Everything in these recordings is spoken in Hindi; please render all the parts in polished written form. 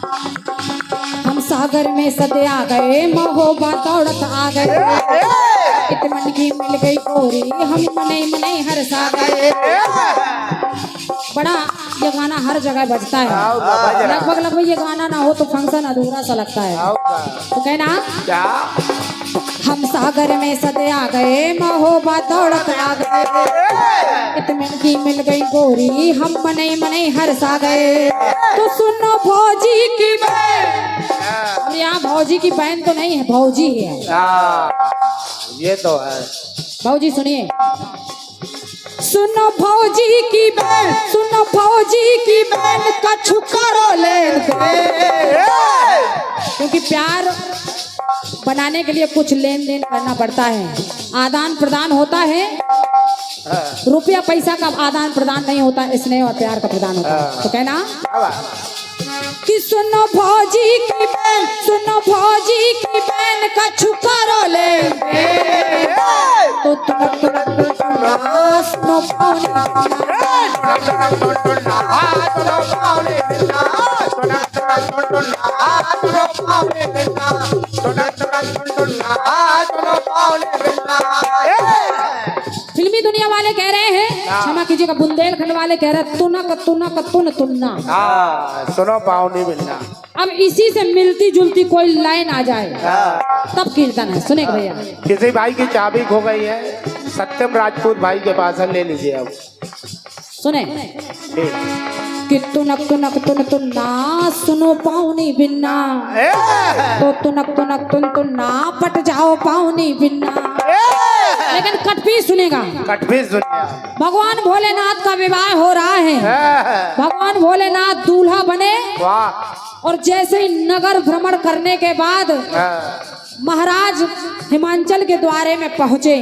हम सागर में सदे आ गए, महोबा दौड़त आ गए। इत मन की मिल गई गोरी, हम मने मने हरसा गए। बड़ा ये गाना हर जगह बजता है, लगभग लगभग ये गाना ना हो तो फंक्शन अधूरा सा लगता है। तो कहना हम सागर में सदे आ गए, महोबा दौड़त आ गए। इतमन की मिल गई गोरी, हम मने मने हरसा गए। तो सुनो भौजी की बहन, यहाँ भौजी की बहन तो नहीं है, भौजी है। ये तो है। भौजी सुनिए, सुनो भौजी की बहन, सुनो भौजी की बहन, कछु करो लेन देन। क्योंकि प्यार बनाने के लिए कुछ लेन देन करना पड़ता है, आदान प्रदान होता है। रुपया पैसा का आदान प्रदान नहीं होता, स्नेह और प्यार का प्रदान होता है। तो कहना कि सुनो भौजी की बहन, सुनो भौजी की बहन, कछु करो लेन देन। तो सुनो फिल्मी दुनिया वाले कह रहे हैं, क्षमा कीजिएगा, बुंदेलखंड वाले कह रहे हैं तुनक तुनक तुन तुन्ना। सुनो पावनी बिन्ना। अब इसी से मिलती जुलती कोई लाइन आ जाए तब कीर्तन है। सुने भैया, किसी भाई की चाबी खो गई है, सत्यम राजपूत भाई के पास है, ले लीजिए। अब सुने कि तुनक तुनक तुन तुन्ना, सुनो पावनी बिन्ना। तो तुनक तुनक तुन तुन्ना, पट जाओ पावनी बिन्ना। लेकिन कटपीस सुनेगा, कटपीस सुनिए। भगवान भोलेनाथ का विवाह हो रहा है। भगवान भोलेनाथ दूल्हा बने और जैसे ही नगर भ्रमण करने के बाद महाराज हिमाचल के द्वारे में पहुंचे,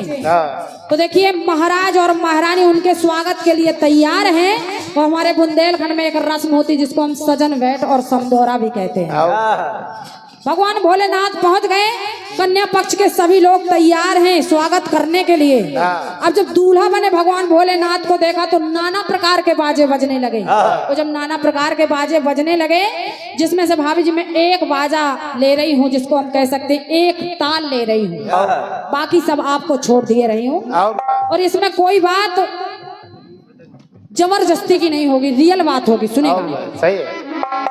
तो देखिए महाराज और महारानी उनके स्वागत के लिए तैयार हैं। और हमारे बुंदेलखंड में एक रस्म होती है जिसको हम सजन बैठ और समदौरा भी कहते हैं। भगवान भोलेनाथ पहुंच गए, कन्या पक्ष के सभी लोग तैयार हैं स्वागत करने के लिए। अब जब दूल्हा बने भगवान भोलेनाथ को देखा तो नाना प्रकार के बाजे बजने लगे। तो जब नाना प्रकार के बाजे बजने लगे, जिसमें से भाभी जी मैं एक बाजा ले रही हूँ, जिसको हम कह सकते हैं एक ताल ले रही हूँ, बाकी सब आपको छोड़ दिए रही हूँ। और इसमें कोई बात जबरदस्ती की नहीं होगी, रियल बात होगी। सुनेगा, सही है।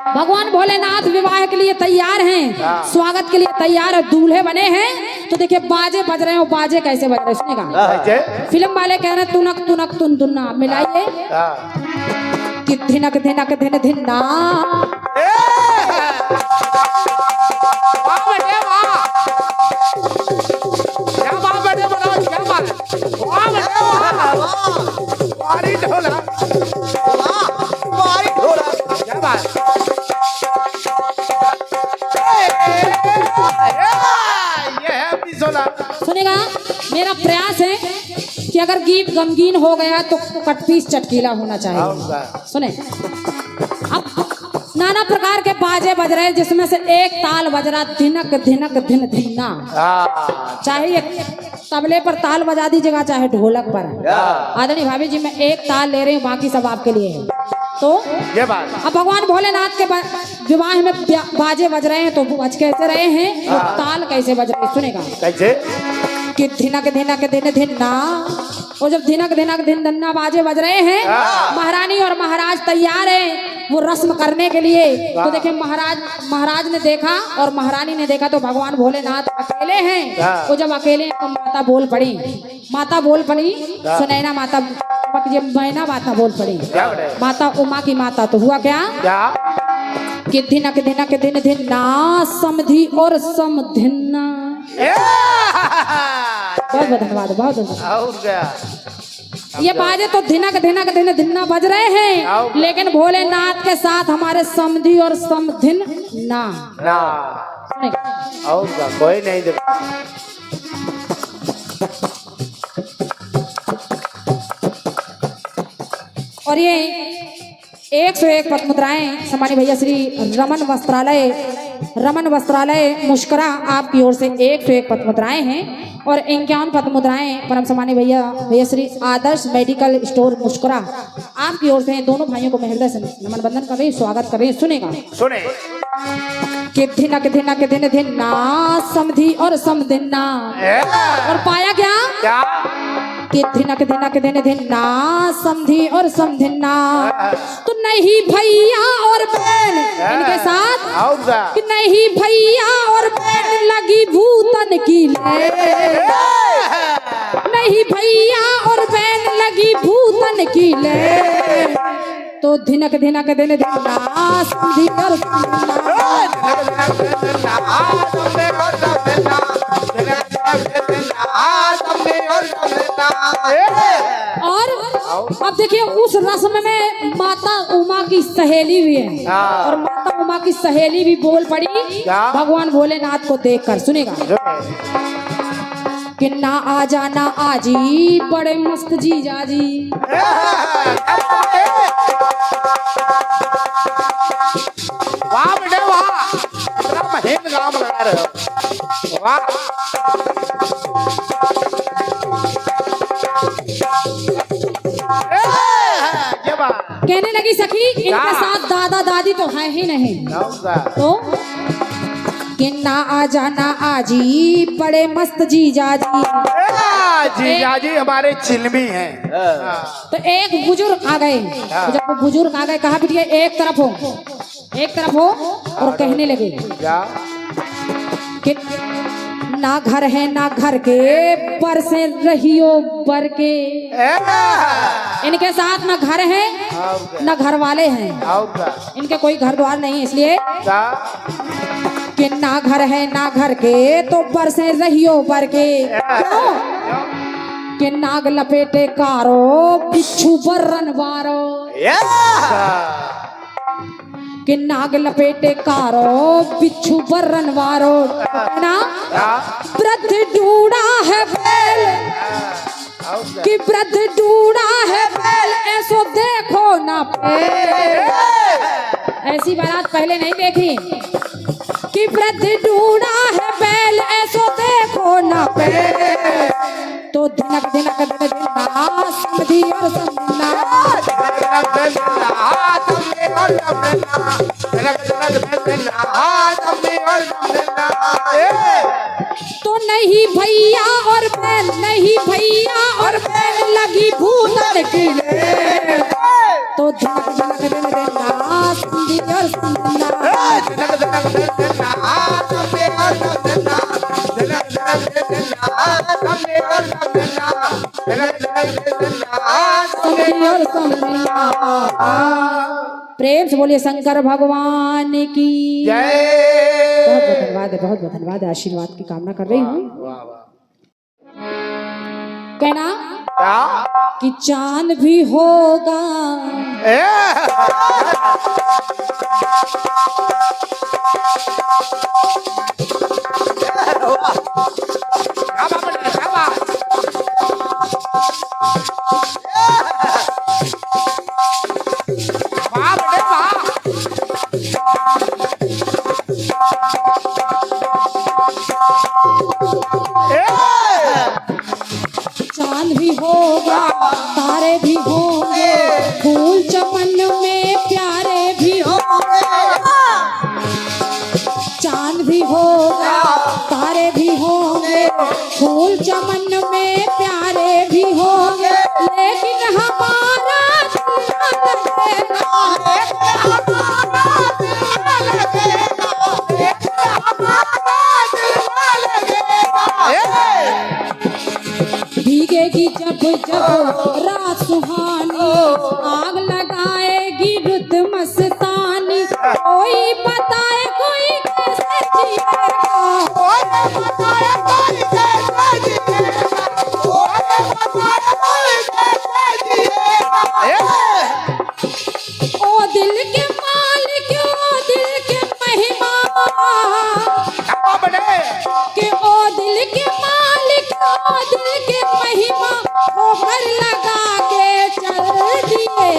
भगवान भोलेनाथ विवाह के लिए तैयार हैं, स्वागत के लिए तैयार है, दूल्हे बने हैं। तो देखिए बाजे बज रहे हैं, बाजे कैसे बज रहे हैं सुनेगा। फिल्म वाले कह रहे हैं तुनक तुनक तुन तुन्ना, मिलाइए कि धिनक धिनक धिन धिन्ना। सुनेगा, मेरा प्रयास है कि अगर गीत गमगीन हो गया तो कटपीस चटकीला होना चाहिए। सुने, अब नाना प्रकार के बाजे बज रहे हैं, जिसमें से एक ताल बज रहा धिनक धिनक धिन धिन्ना। चाहे तबले पर ताल बजा दीजिएगा, चाहे ढोलक पर। आदरणीय भाभी जी मैं एक ताल ले रही हूँ, बाकी सब आपके लिए है। तो ये बात, अब भगवान भोलेनाथ के विवाह में बाजे बज रहे हैं, तो बज कैसे रहे हैं, तो ताल कैसे बज रहे हैं सुनेगा। कैसे कि धिनक धिनक धिन धिन्ना। और जब धिनक धिनक धिन धिन्ना बाजे बज रहे हैं, महारानी और महाराज तैयार हैं वो रस्म करने के लिए। तो देखिए महाराज ने देखा और महारानी ने देखा, तो भगवान भोलेनाथ अकेले हैं। वो जब अकेले हैं तो माता बोल पड़ी, माता बोल पड़ी, सुनैना माता, मैना माता बोल पड़ी, माता उमा की माता। तो हुआ क्या कि धिनक धिनक धिन धिन्ना, समधि और समधिन्ना। बहुत बहुत धन्यवाद, बहुत ये बाजे तो धिनक धिनक धिन धिन्ना बज रहे हैं, लेकिन भोलेनाथ के साथ हमारे समधि और समधिन ना कोई नहीं। और ये 101 पद मुद्राएं सम्मानित भैया श्री रमन वस्त्रालय मुस्कुरा आपकी ओर से 101 पद मुद्राएं हैं। और 51 पद मुद्राएं परम सम्मानित भैया श्री आदर्श मेडिकल स्टोर मुस्कुरा आपकी ओर से दोनों भाइयों को मैं हृदय से नमन बंदन कर रही, स्वागत कर रही। सुनेगा, सुने। कि धिनक धिनक दिन धिन्ना समधी और समधिन्ना। और पाया क्या क्या कि धिनक धिनक दिन धिन्ना समधी और समधिन्ना। तो नहीं भैया और बहन इनके साथ और क्या कि नहीं भैया और बहन लगी भूतन की ले। नहीं भैया और बहन लगी भूतन की ले। तो धिनक धिनक दिन धिन्ना समधी और और अब देखिए उस रस्म में माता उमा की सहेली भी है। और माता उमा की सहेली भी बोल पड़ी भगवान भोलेनाथ को देखकर। सुनेगा कि ना आ जाना आजी बड़े मस्त जीजा जी। वाह बेटे वाह, इतना महीन काम लगा रहे हो, वाह। ये बात कहने लगी सखी इनके साथ दादा दादी तो है ही नहीं। तो कि ना आ जाना आजी बड़े मस्त जीजा जी। जीजा जी हमारे चिलमी हैं। तो एक बुजुर्ग आ गए। जब वो बुजुर्ग आ गए कहा बिटिया एक तरफ हो और कहने लगे कि ना घर है ना घर के पर से रहियो बर के। इनके साथ ना घर है ना घर वाले हैं। इनके कोई घर द्वार नहीं, इसलिए कि ना घर है ना घर के तो पर से रहियो बर के। कि नाग लपेटे कारो बिच्छू बर्रन वारो। कि नाग लपेटे कारो बिच्छू बर्रन वारो। ना वृद्ध ढूंढा है बैल कि वृद्ध ढूंढा है बैल ऐसो देखो ना पैल। ऐसी बारात पहले नहीं देखी कि वृद्ध ढूंढा है बैल ऐसो देखो ना पैल। तो धिनक धिनक दिन धिन्ना समधी और समधिन्ना। तो नहीं भैया और बहन नहीं भैया और बहन लगी भूतन की ले। तो धिनक धिनक दिन धिन्ना समधी और समधिन्ना। प्रेम से बोलिए शंकर भगवान की जय। बहुत बहुत धन्यवाद है, बहुत बहुत धन्यवाद है। आशीर्वाद की कामना कर रही हूँ। कहना कि चांद भी होगा चांद भी होगा तारे भी होंगे फूल चमन में प्यारे भी होंगे। चांद भी होगा तारे भी होंगे फूल चमन में प्यारे भी होंगे। लेकिन हमारा भीगेगी जब जब रात सुहानी आग लगाएगी रुत मस्तानी। कोई बताए कोई कैसे जिएगा। ओ दिल के मालिक ओ दिल के महिमा कि ओ दिल के मालिक ओ दिल के महिमा होकर लगा के चल दिए।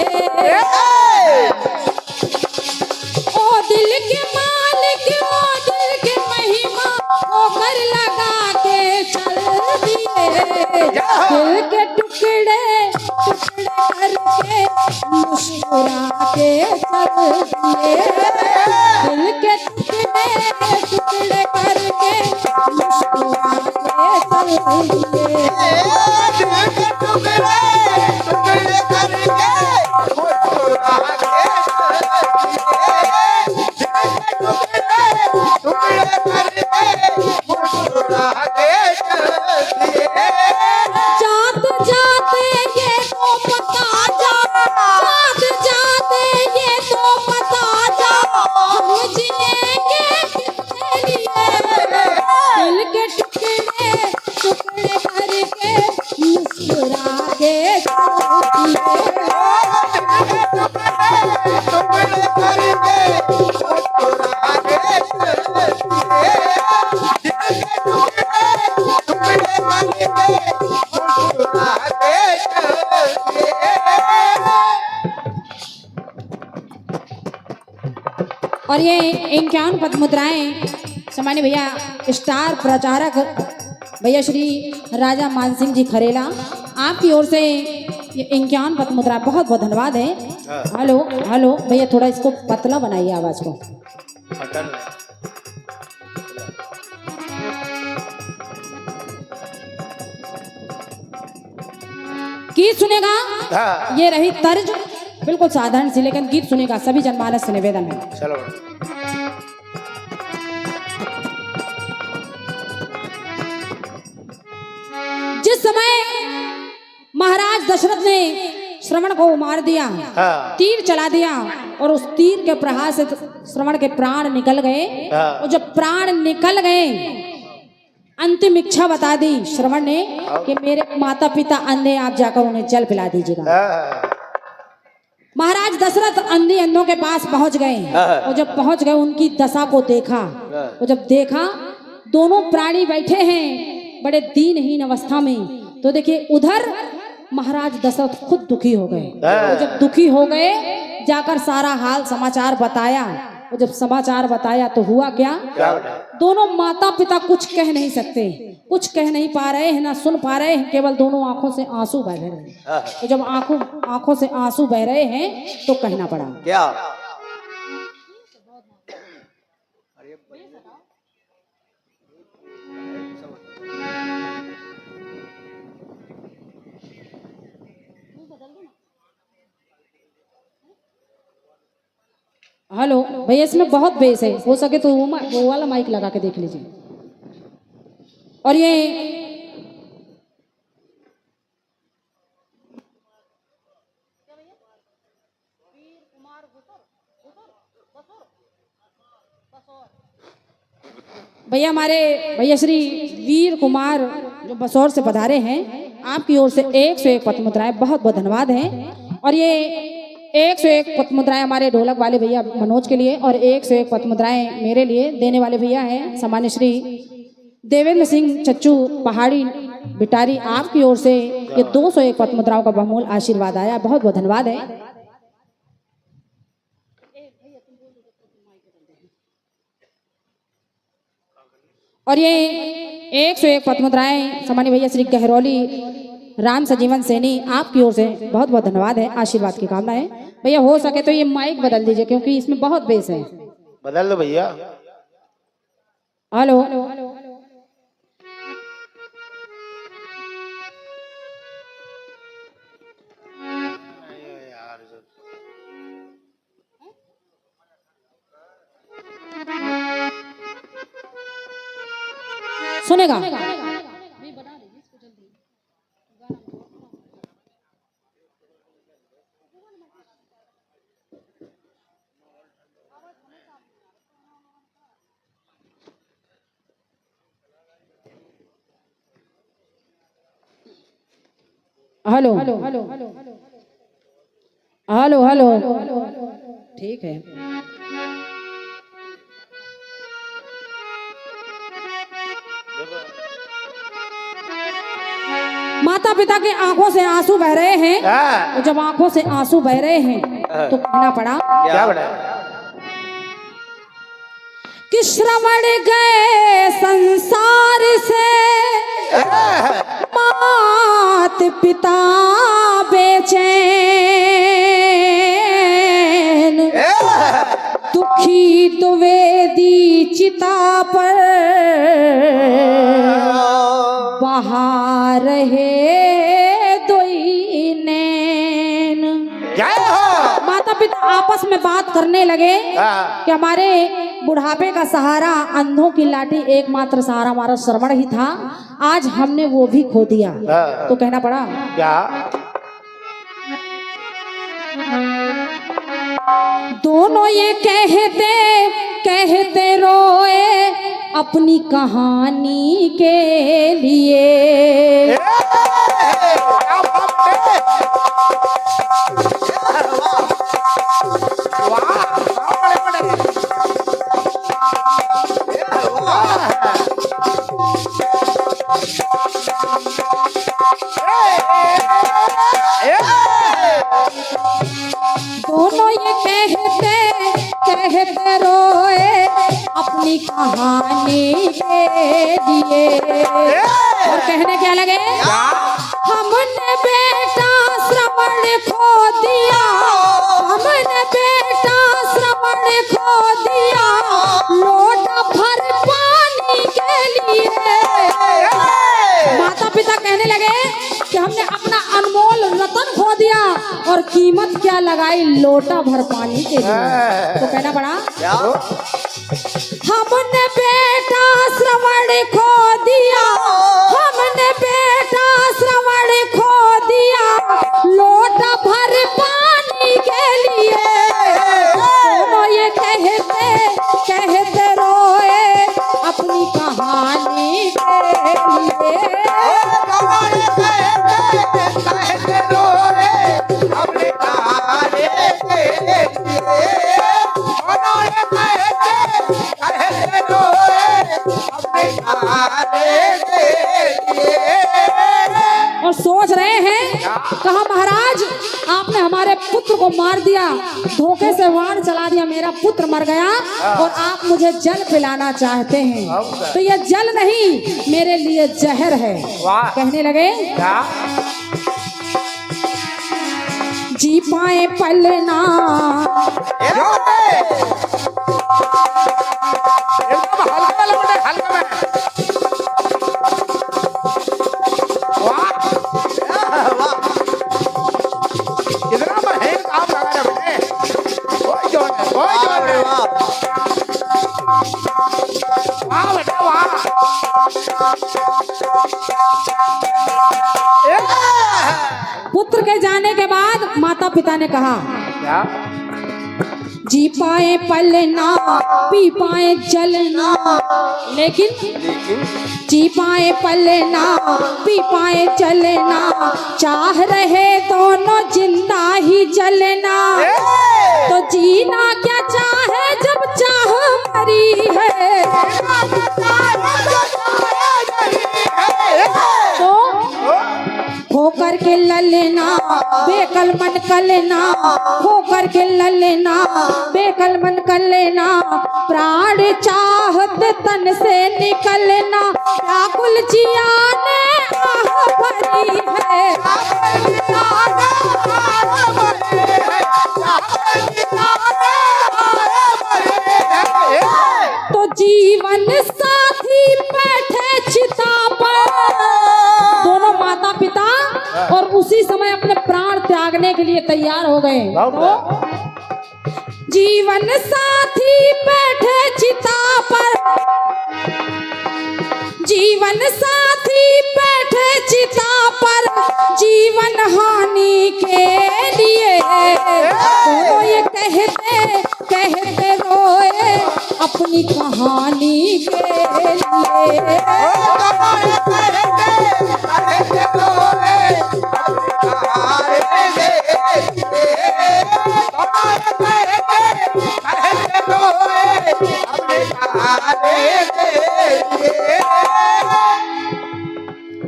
ओ दिल के मालिक ओ दिल के महिमा होकर लगा के चल दिए। दिल के टुकड़े टुकड़े करके मुस्कुरा के चल दिए, दिल के टुकड़े टुकड़े करके मुस्कुरा के चल दिए। जात जाते ये तो पता जा, जात जाते ये तो पता जा, हम जिएंगे किसके लिए, दिल के टुकड़े टुकड़े करके मुस्कुरा के चल दिए। और ये 51 पद मुद्राएं सामान्य भैया स्टार प्रचारक भैया श्री राजा मान सिंह जी खरेला, आपकी ओर से ये 51 पद मुद्रा बहुत बहुत धन्यवाद है। हेलो हेलो भैया, थोड़ा इसको पतला बनाइए आवाज को। गीत सुनेगा, ये रही तर्ज बिल्कुल साधारण सी, लेकिन गीत सुनेगा सभी जनमानस से निवेदन है। चलो जिस समय महाराज दशरथ ने श्रवण को मार दिया, तीर चला दिया और उस तीर के प्रहार से श्रवण के प्राण निकल गए, और जब प्राण निकल गए अंतिम इच्छा बता दी श्रवण ने कि मेरे माता पिता अंधे, आप जाकर उन्हें जल पिला दीजिएगा। महाराज दशरथ अंधे अंधों के पास पहुंच गए, और जब पहुंच गए उनकी दशा को देखा, और जब देखा दोनों प्राणी बैठे हैं बड़े दीनहीन अवस्था में, तो देखिए उधर महाराज दशरथ खुद दुखी हो गए। और जब दुखी हो गए जाकर सारा हाल समाचार बताया, और जब समाचार बताया तो हुआ क्या, दोनों माता पिता कुछ कह नहीं सकते, कुछ कह नहीं पा रहे हैं, ना सुन पा रहे हैं, केवल दोनों आंखों से आंसू बह रहे हैं। तो जब आंखों से आंसू बह रहे हैं तो कहना पड़ा क्या? हेलो भैया, इसमें बहुत बेस है, हो सके तो वो वाला माइक लगा के देख लीजिए। और ये भैया हमारे भैया श्री वीर कुमार जो बसौर से पधारे हैं, आपकी ओर से 101 पद मुद्राएं बहुत बहुत धन्यवाद हैं। और ये 101 पद मुद्राएं हमारे ढोलक वाले भैया मनोज के लिए, और 101 पद मुद्राएं मेरे लिए देने वाले भैया हैं सामान्य श्री देवेंद्र सिंह चच्चू पहाड़ी बिटारी, आपकी ओर से ये 201 पद मुद्राओं का बहुमूल्य आशीर्वाद आया, बहुत बहुत धन्यवाद है। और ये 101 पद मुद्राएं सामान्य भैया श्री गहरौली राम सजीवन सैनी, आपकी ओर से बहुत बहुत धन्यवाद है, आशीर्वाद की कामना है। भैया हो सके तो ये माइक बदल दीजिए क्योंकि इसमें बहुत बेस है। बदल दो भैया। हेलो सुनेगा हेलो हेलो हेलो हेलो ठीक है। माता पिता के आंखों से आंसू बह रहे हैं, और जब आंखों से आंसू बह रहे हैं तो कहना पड़ा क्या बड़ा कि श्रवण गए संसार से, मात पिता बेचैन, द्विवेदी चिता पर बहा रहे दोई नैन। जय हो। माता पिता आपस में बात करने लगे हाँ। कि हमारे बुढ़ापे का सहारा, अंधों की लाठी एकमात्र सहारा हमारा श्रवण ही था, आज हमने वो भी खो दिया। हाँ। तो कहना पड़ा क्या? दोनों ये कहते कहते रोए अपनी कहानी के लिए। क्या बात है? वाह, बड़े बड़े। दोनों ये कहते कहते रोए अपनी कहानी के लिए। और कहने क्या लगे, हमने बेटा श्रवण खो दिया, हमने बेटा श्रवण खो दिया, लोटा भर पानी के लिए। माता पिता कहने लगे कि हमने अपना अनमोल रतन खो दिया और कीमत क्या लगाई लोटा भर पानी के लिए। तो कहना पड़ा हमने बेटा श्रवण खो दिया, हमने बेटा श्रवण खो दिया, लोटा भर पानी के लिए। दोनों ये कहते कहते रोए अपनी कहानी के लिए। और सोच रहे हैं कहा महाराज आपने हमारे पुत्र को मार दिया, धोखे से वाण चला दिया, मेरा पुत्र मर गया और आप मुझे जल पिलाना चाहते हैं। तो ये जल नहीं मेरे लिए जहर है। कहने लगे जी पाए पलना एकदम हल्का लपटे, हल्का में। वाह, कितना महीन काम लगा रहे बेटे। कोई जोड़ नहीं, कोई जोड़ नहीं। वाह बेटा वाह। पुत्र के जाने के बाद माता पिता ने कहा क्या? जी पाए पलना पी पाए जलना, लेकिन जी पाए पलना पी पाए जलना, चाह रहे दोनों जिंदा ही जलना। तो जीना क्या चाहे जब चाह मरी है, तो होकर के ललना बेकल मन कलना, होकर के ललना बेकल मन कलना, प्राण चाहत तन से निकलना, व्याकुल जिया ने आह भरी है। तो जीवन साथी बैठे चिता पर, दोनों माता पिता और उसी समय अपने प्राण त्यागने के लिए तैयार हो गए। तो जीवन साथी बैठे चिता पर, जीवन साथी बैठे चिता पर, जीवन हानि के लिए। दोनों ये कहते कहते रोए अपनी कहानी के लिए।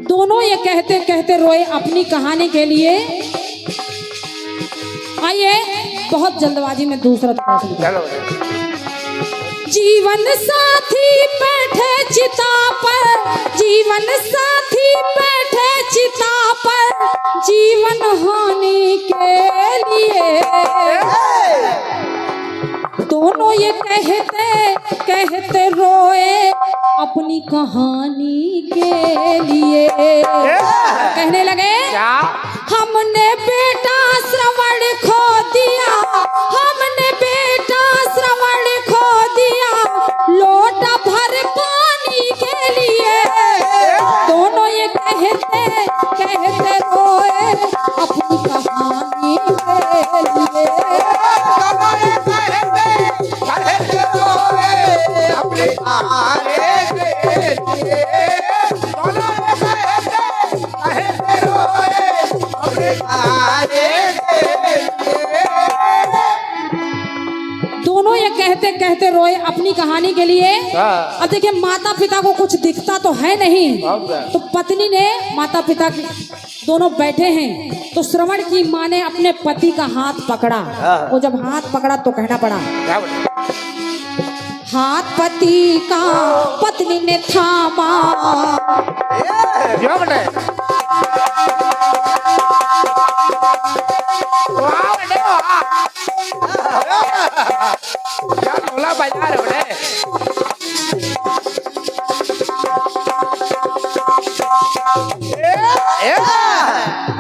दोनों ये कहते कहते रोए अपनी कहानी के लिए। आइए बहुत जल्दबाजी में दूसरा प्रश्न। जीवन साथी बैठे चिता पर, जीवन साथी बैठे चिता पर, जीवन हानि के लिए। दोनों ये कहते रोए अपनी कहानी के लिए। कहने लगे क्या हमने बेटा श्रवण खो दिया, हमने बेटा श्रवण खो दिया, लोटा भर पानी के लिए। दोनों ये कहते रोए अपनी कहानी के लिए। अपने आने के लिए अपने आने दोनों ये कहते रोए अपनी कहानी के लिए। अब देखिए माता पिता को कुछ दिखता तो है नहीं, तो पत्नी ने माता पिता दोनों बैठे हैं तो श्रवण की माँ ने अपने पति का हाथ पकड़ा। वो जब हाथ पकड़ा तो कहना पड़ा, हाथ पति का पत्नी ने थामा। क्या ढोला बजा रहे बड़े।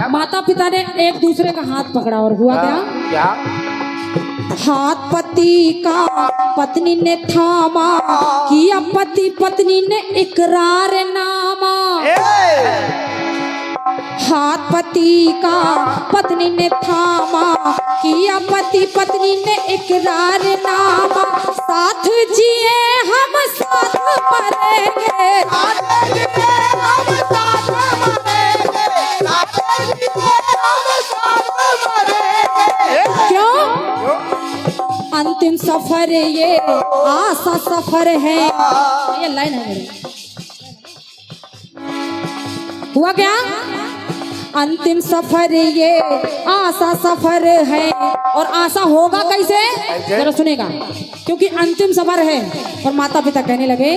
माता पिता ने एक दूसरे का हाथ पकड़ा और हुआ क्या? हाथ पति का पत्नी ने थामा, किया पति पत्नी ने इकरार नामा। हाथ पति का पत्नी ने थामा, किया पति पत्नी ने इकरार नामा। साथ जिए हम साथ मरेंगे, क्यों? अंतिम सफर ये आशा सफर है। ये लाइन है मेरी। हुआ क्या? अंतिम सफर ये आशा सफर है। और आशा होगा कैसे? जरा सुनेगा, क्योंकि अंतिम सफर है। और माता पिता कहने लगे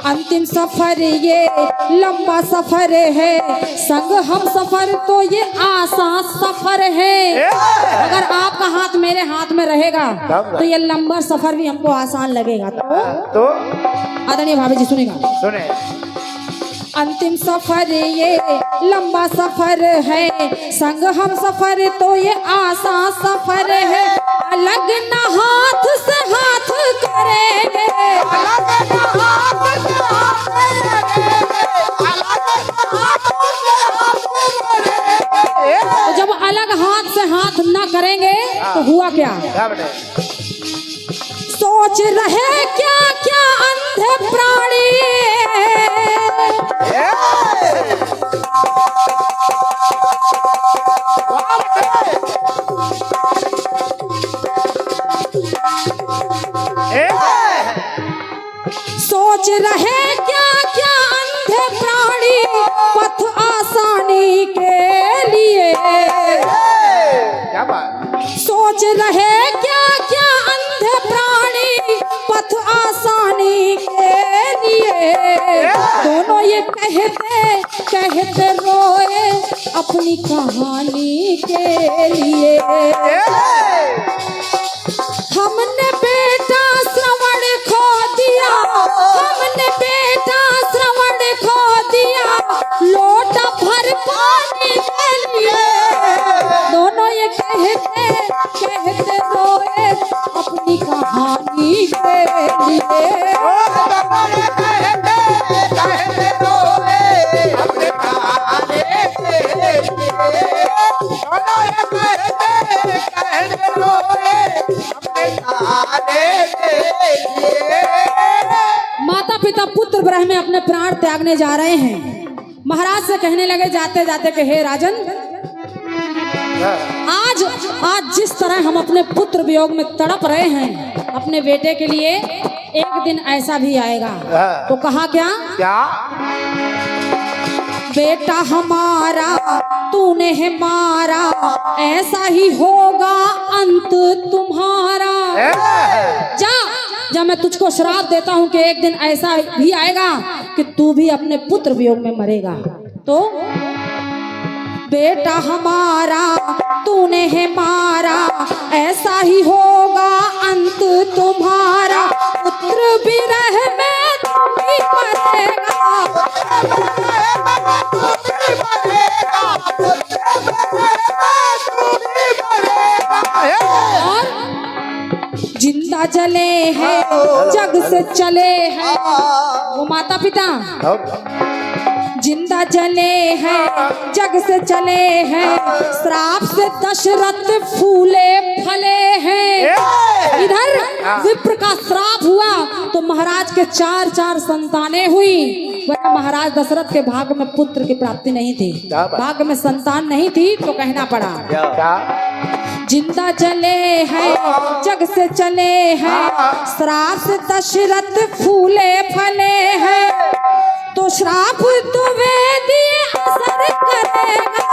अंतिम सफर ये लंबा सफर है, संग हम सफर तो ये आशा सफर है। अगर आपका हाथ मेरे हाथ में रहेगा तो ये लंबा सफर भी हमको आसान लगेगा। तो आदरणीय भाभी जी सुनेगा, सुने। अंतिम सफर ये लंबा सफर है, संग हम सफर तो ये आसान सफर है। अलग न हाथ से हाथ करेंगे, तो जब अलग हाथ से हाथ न करेंगे तो हुआ क्या? सोच रहे क्या क्या अंधे प्राणी, सोच रहे क्या क्या अंधे प्राणी, पथ आसानी के लिए। क्या बात? सोच रहे क्या क्या अंधे प्राणी, पथ आसानी के लिए। दोनों ये कहते रोए अपनी कहानी के लिए। हमने बेटा श्रवण खो दिया, हमने बेटा श्रवण खो दिया, लोटा भर पानी के लिए। दोनों ये कहते रोए अपनी कहानी के लिए। माता पिता पुत्र ब्रह्म में अपने प्राण त्यागने जा रहे हैं। महाराज से कहने लगे जाते जाते कि हे राजन, आज जिस तरह हम अपने पुत्र वियोग में तड़प रहे हैं, अपने बेटे के लिए एक दिन ऐसा भी आएगा। तो कहा क्या? बेटा हमारा तूने है मारा, ऐसा ही होगा अंत तुम्हारा। जा मैं तुझको श्राप देता हूँ कि एक दिन ऐसा भी आएगा कि तू भी अपने पुत्र वियोग में मरेगा। तो बेटा हमारा तूने है मारा, ऐसा ही होगा अंत में तू ही मरेगा। और जिंदा जले हैं जग से चले हैं वो माता पिता, जिंदा जले हैं जग से चले हैं, श्राप से दशरथ फूले फले हैं। इधर विप्र का श्राप हुआ तो महाराज के 4 संतानें हुई, वरना महाराज दशरथ के भाग्य में पुत्र की प्राप्ति नहीं थी, भाग्य में संतान नहीं थी, तो कहना पड़ा जिंदा जले हैं जग से चले हैं, श्राप से दशरथ फूले फले हैं, तो श्राप तो वेदिए असर करेगा।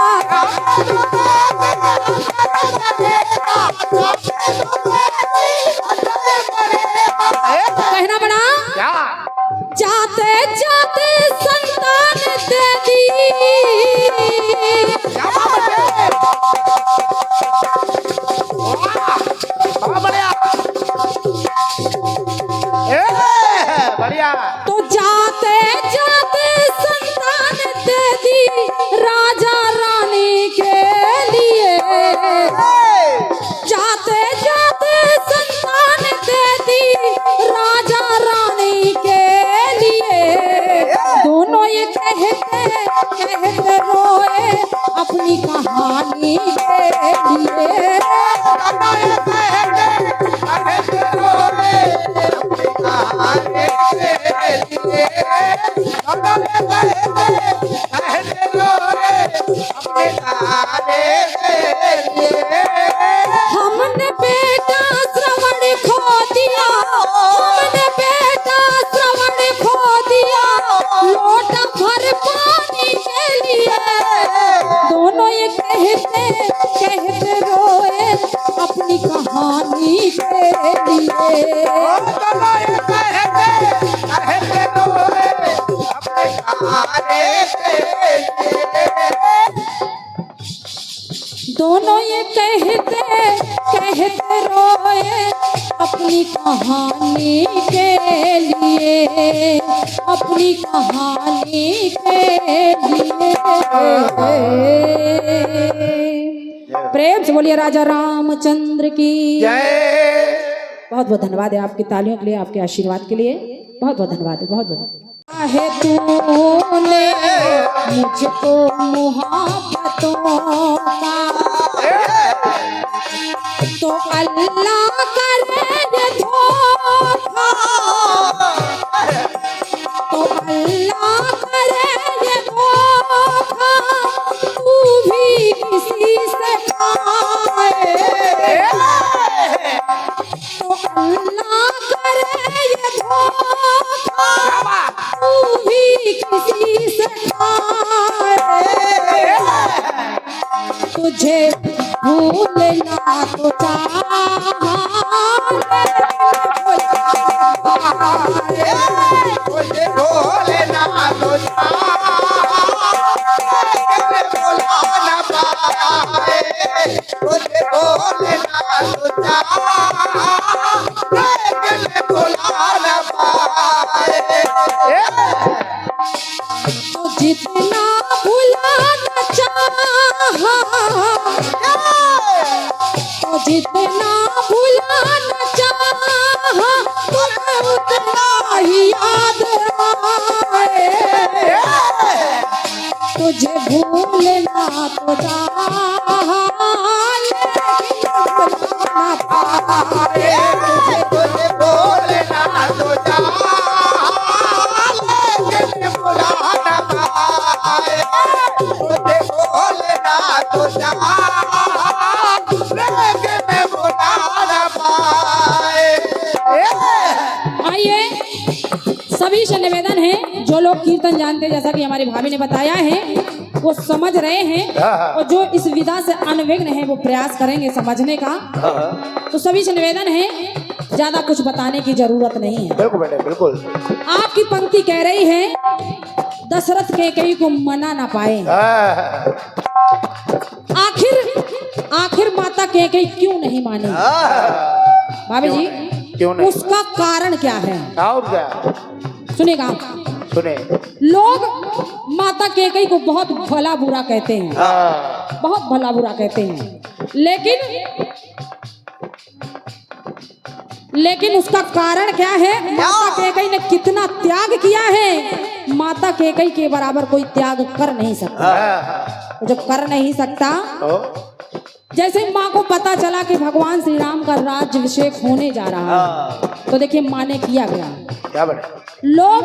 कहना पड़ा जाते जाते संतान दे दी, तो जाते जाते संतान दे दी राजा रानी के लिए, जाते जाते संतान दे दी राजा रानी के लिए। दोनों ये कहते रोए अपनी कहानी के लिए। हमने बेटा श्रवण खो दिया, हमने बेटा श्रवण खो दिया, लोटा भर पानी के लिए। दोनों ये कहते रोए अपनी कहानी के लिए। दोनों ये कहते रोए अपनी कहानी के लिए, अपनी कहानी के लिए। प्रेम से बोलिए राजा रामचंद्र की जय। बहुत बहुत धन्यवाद है आपकी तालियों के लिए, आपके आशीर्वाद के लिए बहुत बहुत धन्यवाद है, बहुत बहुत है। तूने मुझको मोहब्बतों का तो अल्लाह करे ये धोखा, तो अल्लाह करे ये धोखा, तू भी किसी से खाए, तो अल्लाह करे ये धोखा, तू भी किसी से खाए। तुझे भूलना तो मुझे भूलना तो भुला ना पाए, मुझे भूलना तो भुला ना पाए। तो जितना भुलाना चाहा, तो जितना भुलाना चाहा, तुम्हें उतना ही याद आए। तुझे भूलना तो चाहा लेकिन भुला ना पाए, मुझे भूलना तो लेकिन भुला ना पाए, मुझे भूलना तो लेकिन भुला ना पाए। आइए सभी से निवेदन है, जो लोग कीर्तन जानते हैं, जैसा कि हमारी भाभी ने बताया है, वो समझ रहे हैं, और जो इस विधा से अनभिज्ञ है वो प्रयास करेंगे समझने का। तो सभी से निवेदन है, ज्यादा कुछ बताने की जरूरत नहीं है। बिल्कुल बेटे बिल्कुल। आपकी पंक्ति कह रही है दशरथ कैकेयी को मना ना पाए। आखिर माता कैकेयी क्यों नहीं मानी? भाभी जी क्यों नहीं? उसका कारण क्या है? और क्या? सुनेगा। सुने। लोग माता कैकेयी को बहुत भला बुरा कहते हैं, हाँ। बहुत भला बुरा कहते हैं, लेकिन उसका कारण क्या है? माता कैकेयी ने कितना त्याग किया है। माता कैकेयी के बराबर कोई त्याग कर नहीं सकता। हाँ। जब कर नहीं सकता, तो जैसे माँ को पता चला कि भगवान श्री राम का राज्याभिषेक होने जा रहा है, तो देखिए माँ ने किया गया क्या बने? लोग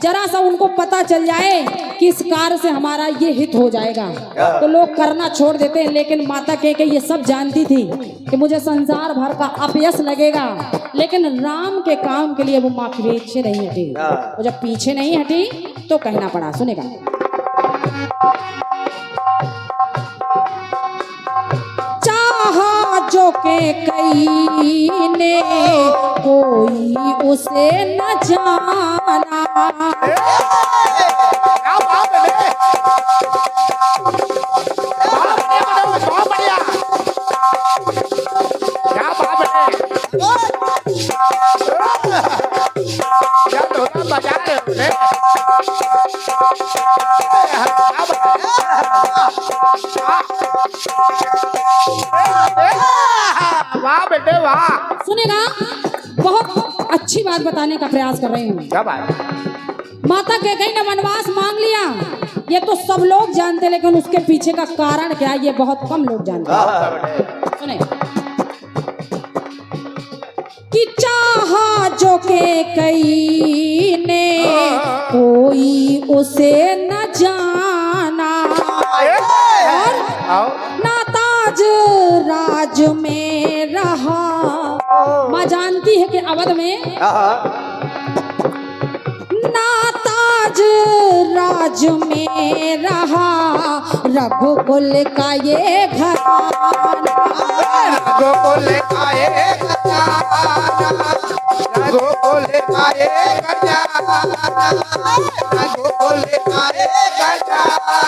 जरा सा उनको पता चल जाए कि इस कार्य से हमारा ये हित हो जाएगा, तो लोग करना छोड़ देते हैं। लेकिन माता कैकेयी ये सब जानती थी कि मुझे संसार भर का अपयश लगेगा, लेकिन राम के काम के लिए वो माँ पीछे नहीं हटी। वो जब पीछे नहीं हटी तो कहना पड़ा। सुनेगा। चाहा जो कैकेयी ने कोई उसे न जाना, क्या बात है? बहुत बढ़िया। क्या बात है? क्या ढोलक बजा रहे हो रे? वाह बेटे वाह। सुनेगा। बहुत अच्छी बात बताने का प्रयास कर रही हूँ। क्या बात? माता कैकेयी ने वनवास मांग लिया, ये तो सब लोग जानते, लेकिन उसके पीछे का कारण क्या है ये बहुत कम लोग जानते हैं। सुने कि चाहा जो कैकेयी ने कोई उसे न जाना, और ना ताज राज में रहा। माँ जानती है कि अवध में ना ताज राज में रहा, रघुकुल का ये घराना। रघुकुल का ये घराना, रघुकुल का ये घराना, रघुकुल का ये घराना।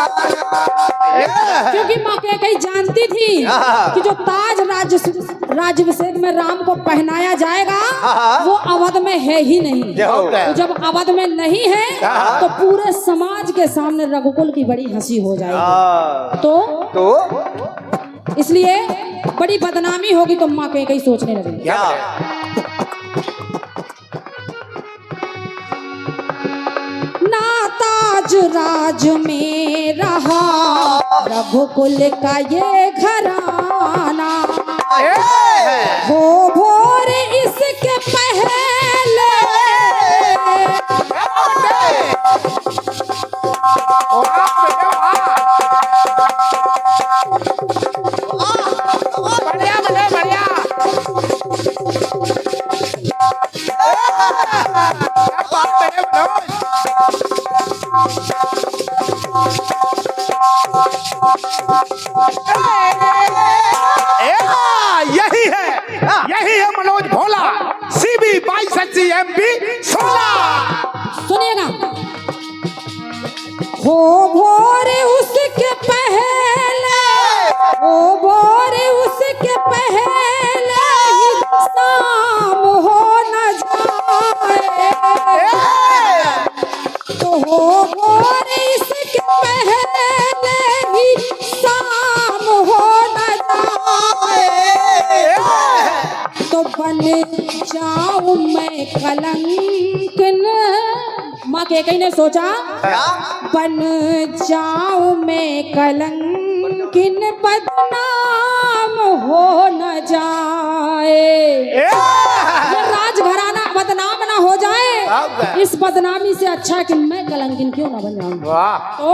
क्योंकि माँ कैकेयी जानती थी कि जो ताज राज्याभिषेक में राम को पहनाया जाएगा वो अवध में है ही नहीं। तो जब अवध में नहीं है तो पूरे समाज के सामने रघुकुल की बड़ी हंसी हो जाएगी, तो इसलिए बड़ी बदनामी होगी। तो माँ कैकेयी सोचने लगी ना ताज राज में रहा, रघुकुल का ये घराना। हो भोर इसके पहले बढ़िया बढ़िया बढ़िया। यही है मनोज भोला, CB 22 MP 16। सुनिएगा। हो भोर उसके पहले, हो भोर उसके पहले ही शाम हो न जाए, तो हो भोर इसके पहले ही शाम हो न जाए, तो बन जाऊं मैं कलंकन। माँ कैकेयी ने सोचा बन जाऊं मैं कलंकिन, बदनाम हो न जाए, ये राजघराना बदनाम ना हो जाए। इस बदनामी से अच्छा है कि मैं कलंकिन क्यों ना बन जाऊं। तो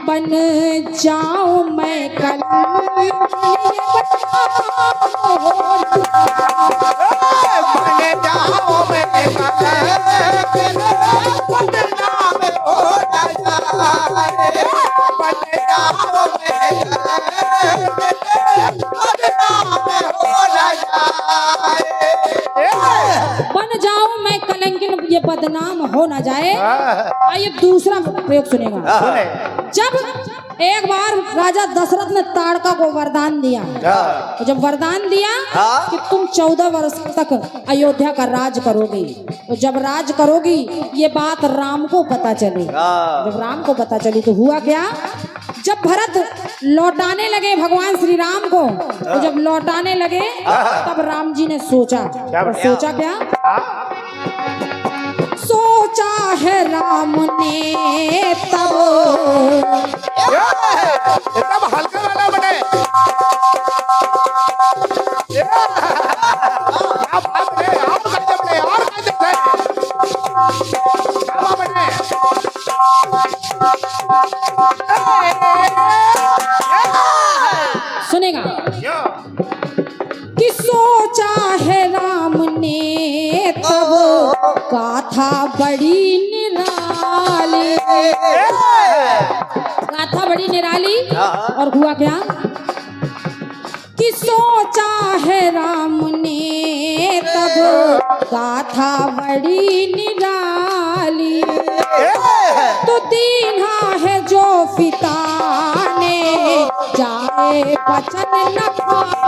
बन जाऊं मैं कलंकिन, बदनाम हो न जाए। बन जाऊं मैं कलंकिन, बदनाम हो न जाए। बन जाऊं मैं कलंकिन, बदनाम हो न जाए। बन जाऊं मैं कलंकिन, ये बदनाम हो ना जाए। आइए दूसरा प्रयोग सुनेगा। जब एक बार राजा दशरथ ने ताड़का को वरदान दिया। तो जब वरदान दिया कि तुम 14 वर्ष तक अयोध्या का राज करोगी, तो जब राज करोगी ये बात राम को पता चली। जब राम को पता चली तो हुआ क्या, जब भरत लौटाने लगे भगवान श्री राम को, तो जब लौटाने लगे तब राम जी ने सोचा। और सोचा क्या, सोचा है राम ने तब, एकदम हल्का वाला बने। क्या बात है, और गजब है, और गजब है। क्या बात बने। सुनेगा कि सोचा है राम ने तब, गाथा बड़ी निराली, गाथा बड़ी निराली। और हुआ क्या कि सोचा है राम ने तब, गाथा बड़ी निराली। तो दीन्हा है जो पिता ने, जाए बचन न खाली।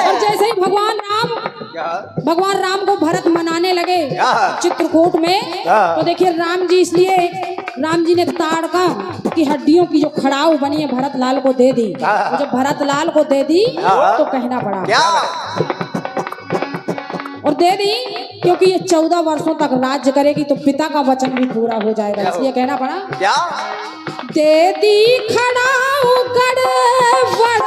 और जैसे ही भगवान राम को भरत मनाने लगे चित्रकूट में, तो देखिए राम जी, इसलिए राम जी ने ताड़का की हड्डियों की जो खड़ाऊ बनी है भरत लाल को दे दी। तो जब भरत लाल को दे दी तो कहना पड़ा, और दे दी क्योंकि ये 14 वर्षों तक राज्य करेगी तो पिता का वचन भी पूरा हो जाएगा, इसलिए कहना पड़ा क्या दे दी खड़ाऊ गड़बड़।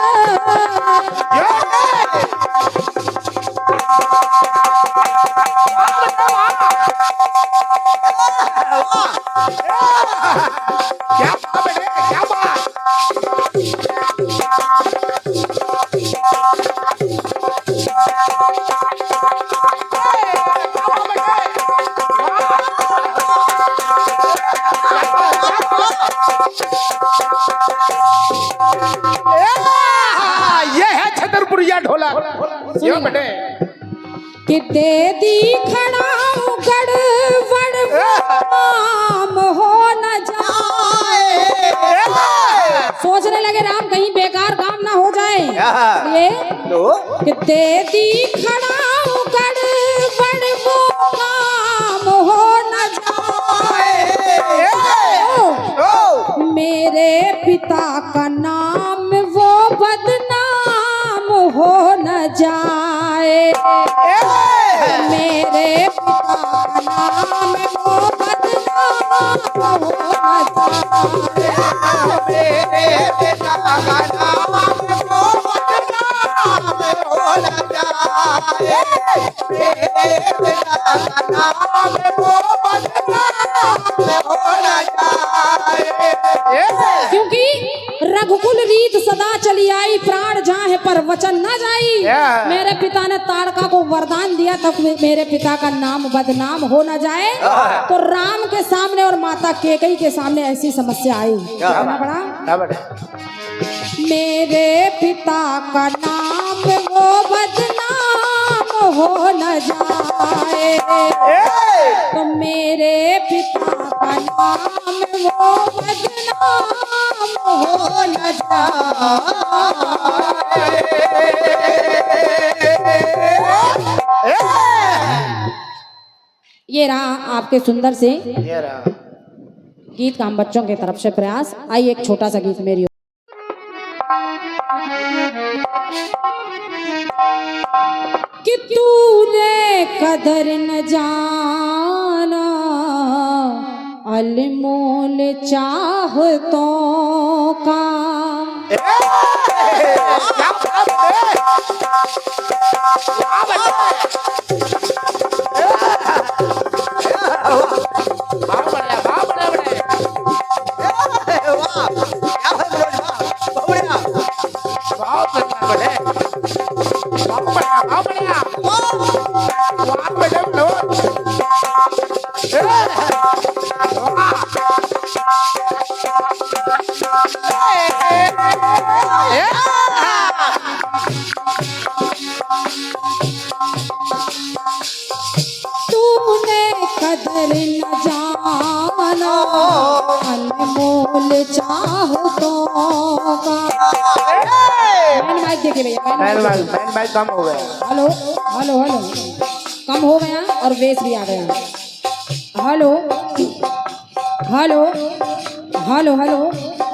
क्या बात है, क्या बात। ये है छतरपुरिया ढोलक। ये बेटे कि दे दी खड़ाऊ गड़बड़, काम हो न जाए। सोचने लगे राम कहीं बेकार काम ना हो जाए, ये कि दे दी खड़ाऊ गड़बड़, वो काम हो न जाए। मेरे पिता का नाम वो बदनाम हो न जाए। मेरे पिता का नाम वो बदनाम हो न जाए। मेरे पिता का नाम वो बदनाम हो न जाए। मेरे पिता का नाम वो बदनाम हो न जाए। क्योंकि रघुकुल रीत सदा चली आई, प्राण जाए पर वचन न जाई। मेरे पिता ने ताड़का को वरदान दिया तब मेरे पिता का नाम बदनाम हो न जाए। तो राम के सामने और माता कैकेयी के सामने ऐसी समस्या आई, कहना पड़ा मेरे पिता का नाम वो बदनाम हो न जाए। तो मेरे पिता का नाम वो बदनाम हो न जाए। ये रहा आपके सुंदर से गीत का हम बच्चों की तरफ से प्रयास। आइए एक छोटा सा गीत मेरी कि तूने कदर न जाना अनमोल चाहतों का। कदर न जाना अनमोल चाहतों का। मैन माइक देखिए भैया, मैन माइक। मैन भाई कम हो गया। हेलो हेलो हेलो, कम हो गया और बेस भी आ गया। हेलो हेलो हेलो हेलो,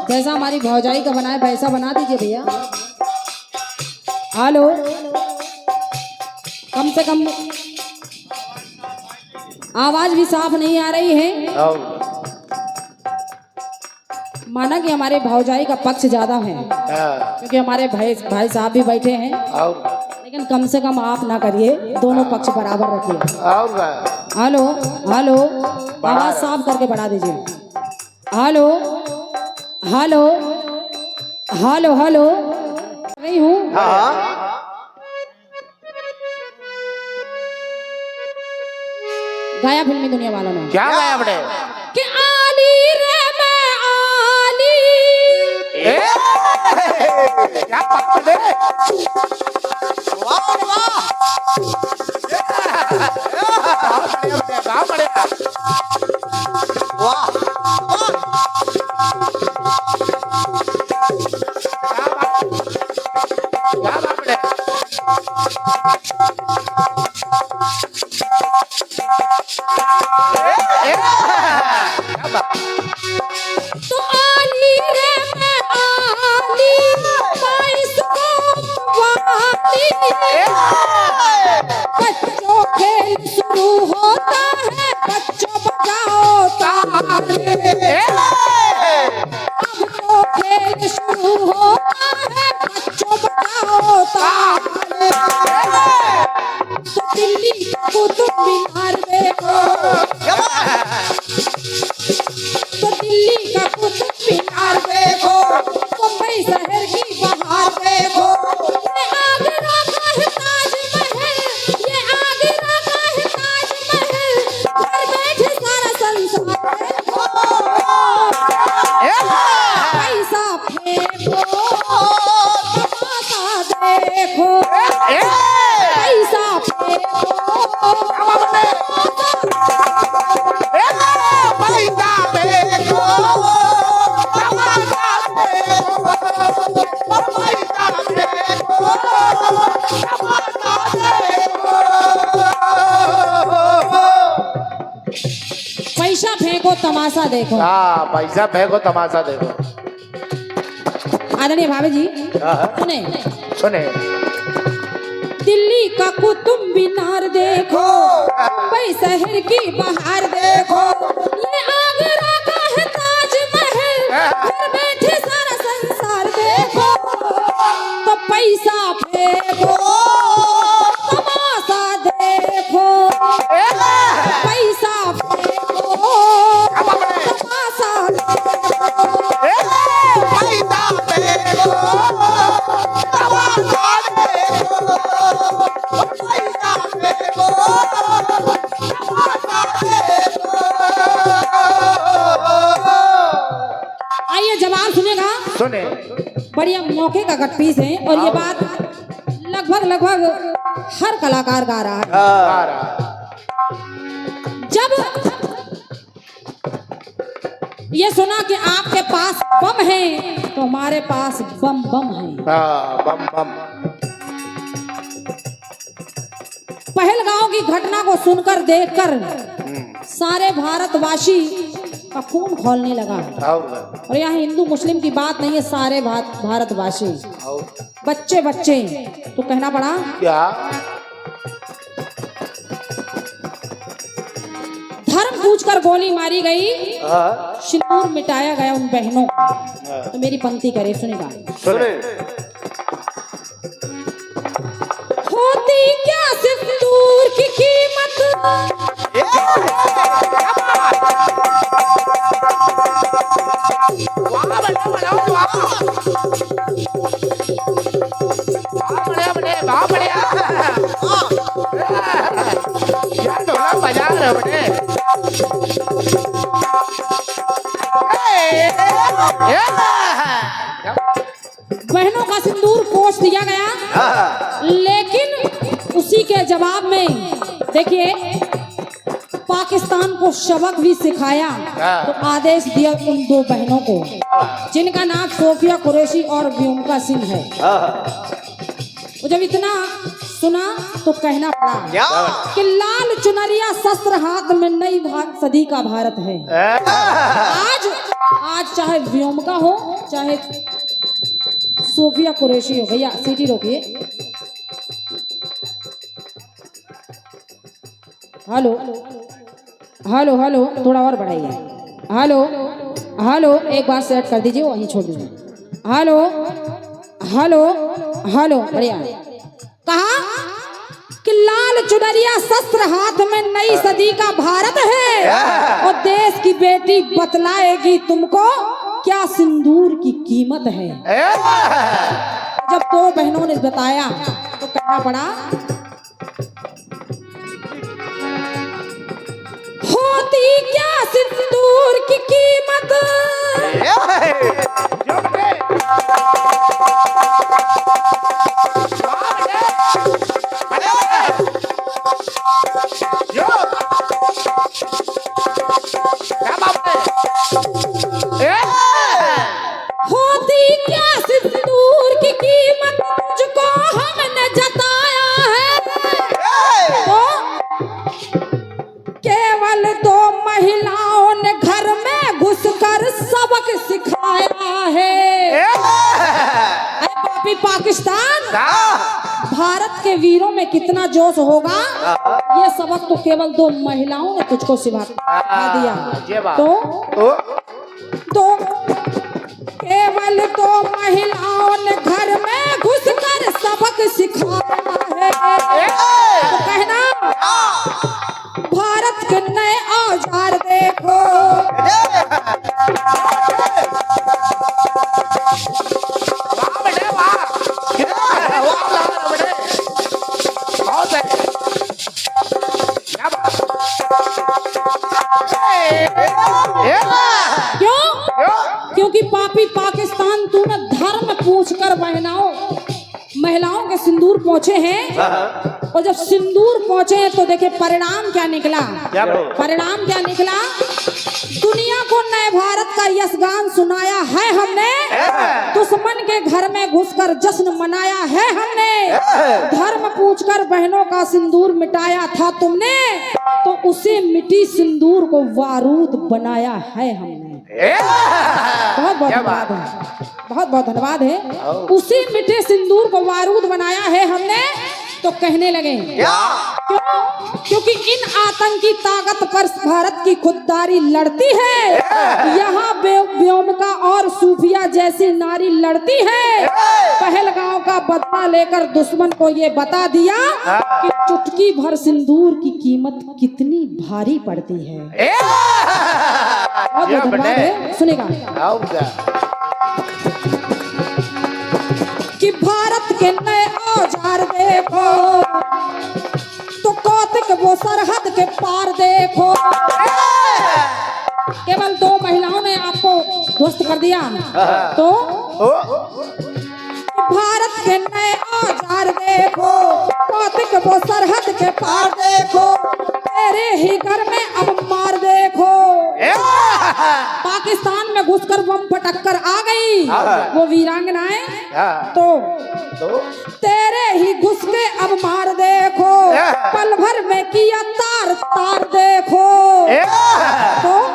जैसा हमारी भौजाई का बनाए वैसा बना दीजिए भैया। हेलो, कम से कम आवाज भी साफ नहीं आ रही है। आओ। माना कि हमारे भौजाई का पक्ष ज्यादा है, हाँ, क्योंकि हमारे भाई साहब भी बैठे हैं, आओ। लेकिन कम से कम आप ना करिए, दोनों पक्ष बराबर रखिए। और का हेलो हेलो, आवाज साफ करके बढ़ा दीजिए। हेलो हेलो हेलो हेलो, नहीं हूँ। हाँ गाया फिल्मी दुनिया वालों ने क्या गाया आपने? कि आली रे मैं आली। ए, क्या बात है? वाह वाह गाँव बढ़िया। वाह क्या बात है? तो आली रे मैं आली, बाईस को वाली। बच्चों खेल शुरू होता है, बच्चों बजाओ ताली। अब तो खेल शुरू होता है, बच्चों बजाओ ताली। तो दिल्ली का कुतुब मीनार देखो, तो दिल्ली का कुतुब मीनार देखो, मुंबई शहर की बहार देखो। ये आगरा का है ताजमहल, ये आगरा का है ताजमहल, घर बैठे सारा संसार देखो। पैसा फेंको, तमाशा देखो, पैसा फेंको, पैसा फेंको तमाशा देखो। हाँ, पैसा फेंको तमाशा देखो। आदरणीय भाभी जी हाँ, सुने, सुने। दिल्ली का कुतुब मीनार देखो, मुंबई शहर की बहार देखो, ये आगरा का है ताजमहल, घर बैठे सारा संसार देखो। तो पैसा फेंको, तमाशा देखो, पैसा फेंको, तमाशा देखो। आइए जवाब सुनेगा। सुने। बढ़िया मौके का कट पीस है, और ये बात लगभग हर कलाकार गा रहा है। आ रहा। जब ये सुना कि आपके पास बम है, तो हमारे पास बम बम है। हाँ, बम बम। पहलगांव की घटना को सुनकर देखकर सारे भारतवासी का खून खौलने लगा। और यहाँ हिंदू मुस्लिम की बात नहीं है, सारे भारतवासी, बच्चे बच्चे तो कहना पड़ा। क्या? धर्म पूछकर गोली मारी गई, हाँ, सिंदूर मिटाया गया उन बहनों को। तो मेरी पंक्ति करे सुनेगा। सुने। होती क्या सिंदूर की कीमत, बहनों का सिंदूर कोस दिया गया, लेकिन उसी के जवाब में देखिए पाकिस्तान को सबक भी सिखाया तो आदेश दिया उन दो बहनों को, जिनका नाम सोफिया कुरैशी और व्योमिका सिंह है। वो जब इतना सुना तो कहना पड़ा क्या कि लाल चुनरिया शस्त्र हाथ में नई सदी का भारत है। आज चाहे व्योमिका हो चाहे सोफिया कुरैशी हो। भैया सीटी रोकिए। हेलो हेलो हेलो, थोड़ा और बढ़ाइए। हेलो हेलो, एक बार सेट कर दीजिए, वहीं छोड़ दीजिए। हेलो हेलो हेलो, बढ़िया। कहा कि लाल चुनरिया शस्त्र हाथ में नई सदी का भारत है और देश की बेटी बतलाएगी तुमको क्या सिंदूर की कीमत है। जब दो बहनों ने बताया तो कहना पड़ा, होती क्या सिंदूर की कीमत, होती क्या सिंदूर की कीमत मुझको हमने जताया है। तो केवल दो महिलाओं ने घर में घुसकर सबक सिखाया है। अरे पापी पाकिस्तान, भारत के वीरों में कितना जोश होगा, ये सबक तो केवल दो महिलाओं ने तुझको सिखा दिया। तो केवल दो महिलाओं ने घर में घुसकर सबक सिखाया है। तो कहना, भारत के नए औजार देखो, क्योंकि पापी पाकिस्तान तूने धर्म पूछकर महिलाओं के सिंदूर पहुंचे हैं, और जब सिंदूर पहुंचे हैं तो देखे परिणाम क्या निकला। परिणाम क्या निकला, दुनिया को नए भारत का यशगान सुनाया है हमने, दुश्मन के घर में घुसकर जश्न मनाया है हमने, धर्म पूछकर बहनों का सिंदूर मिटाया था तुमने, तो उसे मिटी सिंदूर को बारूद बनाया है हमने। बहुत बहुत धन्यवाद है, बहुत बहुत धन्यवाद है। उसी मिटे सिंदूर को बारूद बनाया है हमने। तो कहने लगे क्यों? क्योंकि इन आतंकी ताकत पर भारत की खुददारी लड़ती है, यहाँ व्योमिका और सूफिया जैसी नारी लड़ती है। पहलगांव का बदला लेकर दुश्मन को ये बता दिया कि चुटकी भर सिंदूर की कीमत कितनी भारी पड़ती है। बहुत धन्यवाद है, सुनेगा कि भारत के नए औजार देखो, तो कौतिक वो सरहद के पार देखो। केवल दो महिलाओं ने आपको ध्वस्त कर दिया, तो भारत के नए औजार देखो, कौतिक वो सरहद के पार देखो, तेरे ही घर में अब मार देखो। पाकिस्तान में घुसकर बम फटक कर आ गई वो वीरांगनाएं, तो तेरे ही घुस के अब मार देखो, पल भर में किया तार तार देखो।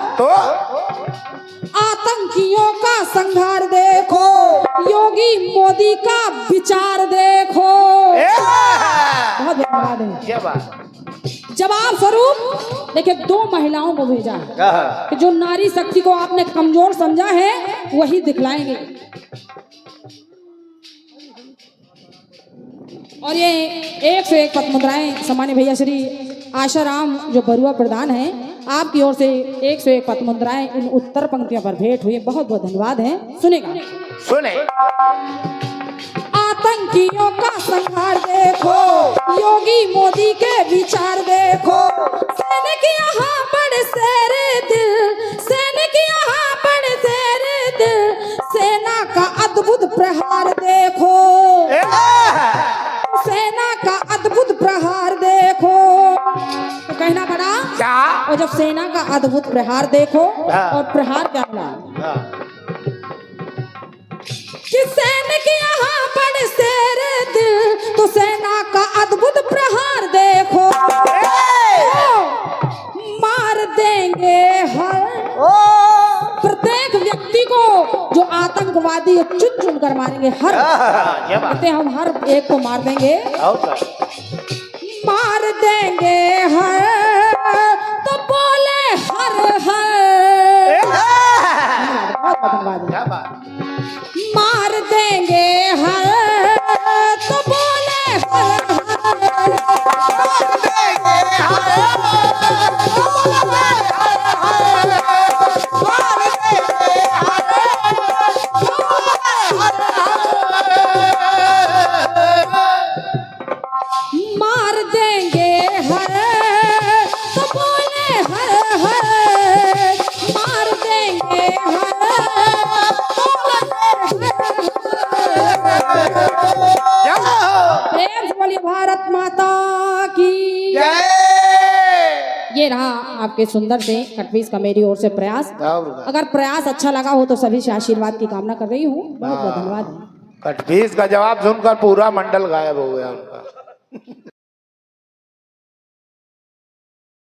तो आतंकियों का संहार देखो, योगी मोदी का विचार देखो। बहुत धन्यवाद है। जवाब स्वरूप देखिए दो महिलाओं को भेजा कि जो नारी शक्ति को आपने कमजोर समझा है वही दिखलाएंगे। और ये 101 पद मुद्राएं सामान्य भैया श्री आशाराम जो बरुआ प्रधान हैं, आपकी ओर से 101 पद मुद्राएं इन उत्तर पंक्तियों पर भेंट हुई। बहुत बहुत धन्यवाद है। सुनेगा सुने। आतंकियों का संहार देखो, योगी मोदी के विचार देखो, सैनिक यहाँ बड़े शेरे दिल, सैनिक यहाँ बड़े शेरे दिल, सेना का अद्भुत प्रहार देखो, सेना का अद्भुत प्रहार देखो। तो कहना पड़ा क्या? और जब सेना का अद्भुत प्रहार देखो, हाँ। और प्रहार क्या मिला हाँ। कि सैनिक यहाँ बड़े शेर दिल, तो सेना का अद्भुत प्रहार देखो, मार देंगे हर ओ प्रत्येक व्यक्ति को जो आतंकवादी चुन चुन कर मारेंगे, हर हाँ, ये बात कहते हम हर एक को मार देंगे, और क्या? मार देंगे हर, तो बोले हर हर, बहुत आतंकवादी क्या बात? मार देंगे हर, तो बोले हर मार देंगे हर, तो बोले हर हर, मार देंगे हर, प्रेम से बोलिए भारत माता की। ये रहा आपके सुंदर से कटपीस का मेरी ओर से प्रयास। और क्या? अगर प्रयास अच्छा लगा हो तो सभी से आशीर्वाद की कामना कर रही हूँ। बहुत बहुत धन्यवाद। कटपीस का जवाब सुनकर पूरा मंडल गायब हो गया उनका।